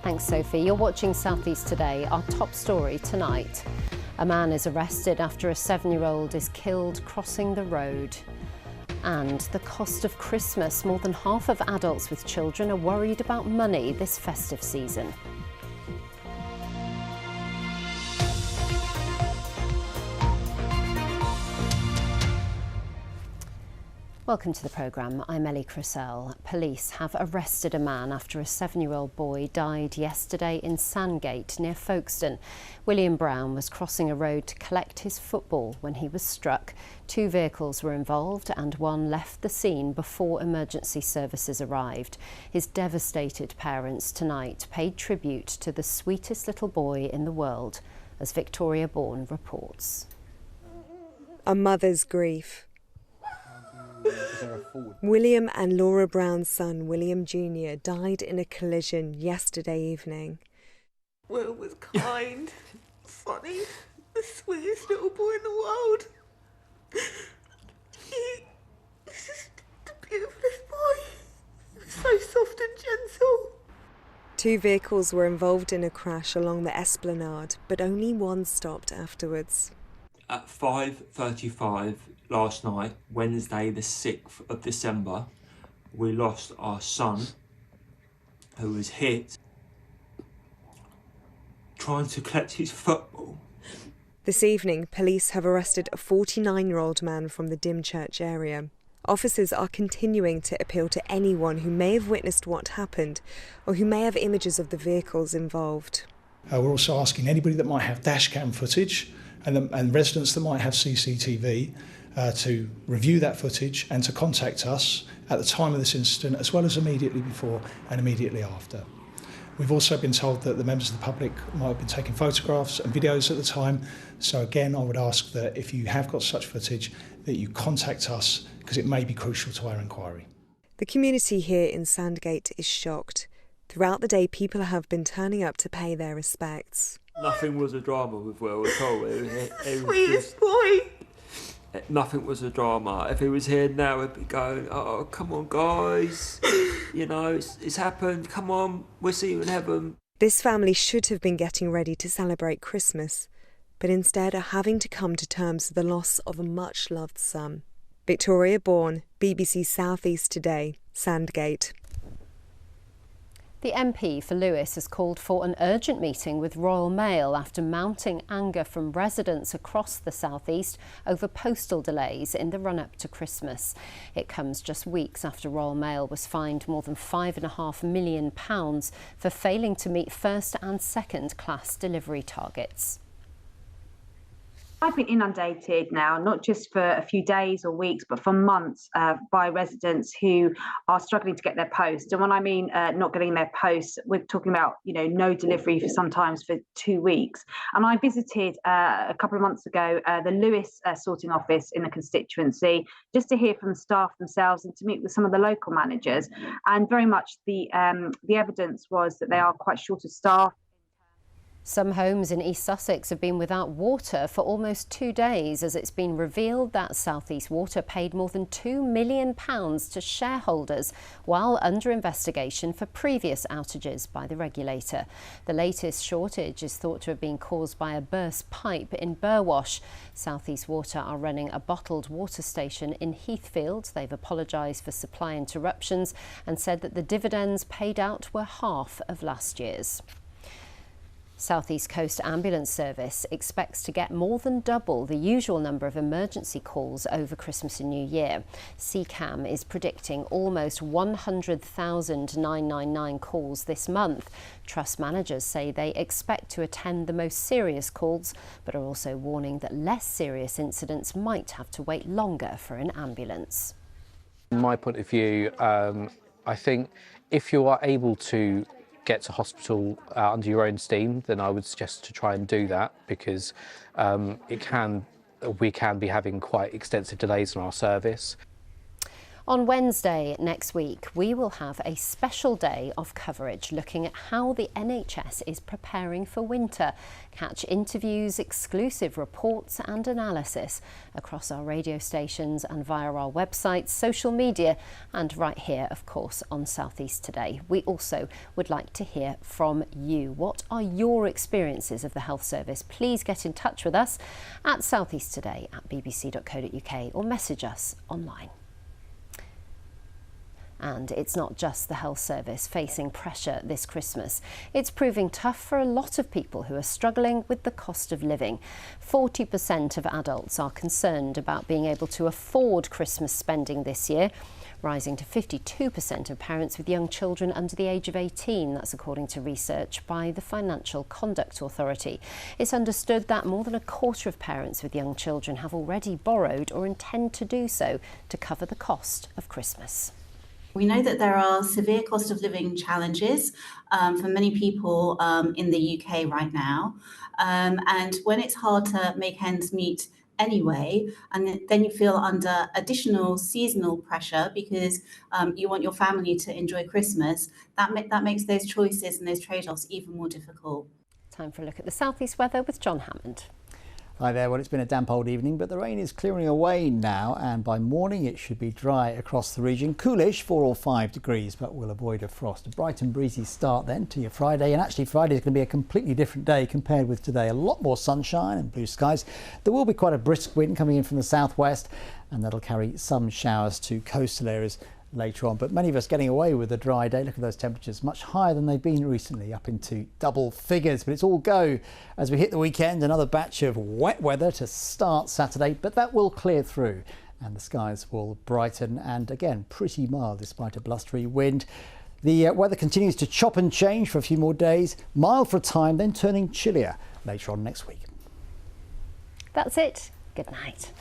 Thanks, Sophie. You're watching South East Today. Our top story tonight. A man is arrested after a 7-year-old is killed crossing the road. And the cost of Christmas. More than half of adults with children are worried about money this festive season. Welcome to the programme. I'm Ellie Crisell. Police have arrested a man after a 7-year-old boy died yesterday in Sandgate near Folkestone. William Brown was crossing a road to collect his football when he was struck. 2 vehicles were involved and one left the scene before emergency services arrived. His devastated parents tonight paid tribute to the sweetest little boy in the world, as Victoria Bourne reports. A mother's grief. William and Laura Brown's son, William Jr., died in a collision yesterday evening. Will was kind, funny, the sweetest little boy in the world. He's just the beautifulest boy. He was so soft and gentle. 2 vehicles were involved in a crash along the Esplanade, but only one stopped afterwards. At 5:35 last night, Wednesday the 6th of December, we lost our son, who was hit trying to collect his football. This evening, police have arrested a 49-year-old man from the Dymchurch area. Officers are continuing to appeal to anyone who may have witnessed what happened or who may have images of the vehicles involved. We're also asking anybody that might have dashcam footage and residents that might have CCTV to review that footage and to contact us at the time of this incident, as well as immediately before and immediately after. We've also been told that the members of the public might have been taking photographs and videos at the time. So again, I would ask that if you have got such footage, that you contact us, because it may be crucial to our inquiry. The community here in Sandgate is shocked. Throughout the day, people have been turning up to pay their respects. Nothing was a drama with Will at all. Sweetest boy. Nothing was a drama. If he was here now, he'd be going, "Oh, come on, guys. You know, it's happened. Come on, we'll see you in heaven." This family should have been getting ready to celebrate Christmas, but instead are having to come to terms with the loss of a much-loved son. Victoria Bourne, BBC South East Today, Sandgate. The MP for Lewis has called for an urgent meeting with Royal Mail after mounting anger from residents across the South East over postal delays in the run-up to Christmas. It comes just weeks after Royal Mail was fined more than £5.5 million for failing to meet first and second class delivery targets. I've been inundated now, not just for a few days or weeks, but for months by residents who are struggling to get their post. And when I mean not getting their post, we're talking about, no delivery for sometimes for 2 weeks. And I visited a couple of months ago the Lewis sorting office in the constituency, just to hear from the staff themselves and to meet with some of the local managers. And very much the evidence was that they are quite short of staff. Some homes in East Sussex have been without water for almost 2 days, as it's been revealed that South East Water paid more than £2 million to shareholders while under investigation for previous outages by the regulator. The latest shortage is thought to have been caused by a burst pipe in Burwash. South East Water are running a bottled water station in Heathfield. They've apologised for supply interruptions and said that the dividends paid out were half of last year's. South East Coast Ambulance Service expects to get more than double the usual number of emergency calls over Christmas and New Year. CCAM is predicting almost 100,000 999 calls this month. Trust managers say they expect to attend the most serious calls, but are also warning that less serious incidents might have to wait longer for an ambulance. From my point of view, I think if you are able to get to hospital under your own steam, then I would suggest to try and do that, because we can be having quite extensive delays in our service. On Wednesday next week, we will have a special day of coverage looking at how the NHS is preparing for winter. Catch interviews, exclusive reports and analysis across our radio stations and via our websites, social media and right here, of course, on South East Today. We also would like to hear from you. What are your experiences of the health service? Please get in touch with us at southeasttoday@bbc.co.uk or message us online. And it's not just the health service facing pressure this Christmas. It's proving tough for a lot of people who are struggling with the cost of living. 40% of adults are concerned about being able to afford Christmas spending this year, rising to 52% of parents with young children under the age of 18. That's according to research by the Financial Conduct Authority. It's understood that more than a quarter of parents with young children have already borrowed or intend to do so to cover the cost of Christmas. We know that there are severe cost of living challenges for many people in the UK right now. And when it's hard to make ends meet anyway, and then you feel under additional seasonal pressure because you want your family to enjoy Christmas, that makes those choices and those trade-offs even more difficult. Time for a look at the South East weather with John Hammond. Hi there. Well, it's been a damp old evening, but the rain is clearing away now, and by morning it should be dry across the region. Coolish, 4 or 5 degrees, but we'll avoid a frost. A bright and breezy start then to your Friday, and actually Friday is going to be a completely different day compared with today. A lot more sunshine and blue skies. There will be quite a brisk wind coming in from the southwest, and that'll carry some showers to coastal areas later on, but many of us getting away with a dry day. Look at those temperatures, much higher than they've been recently, up into double figures. But it's all go as we hit the weekend. Another batch of wet weather to start Saturday, but that will clear through and the skies will brighten, and again pretty mild despite a blustery wind. The weather continues to chop and change for a few more days, mild for a time, then turning chillier later on next week. That's it. Good night.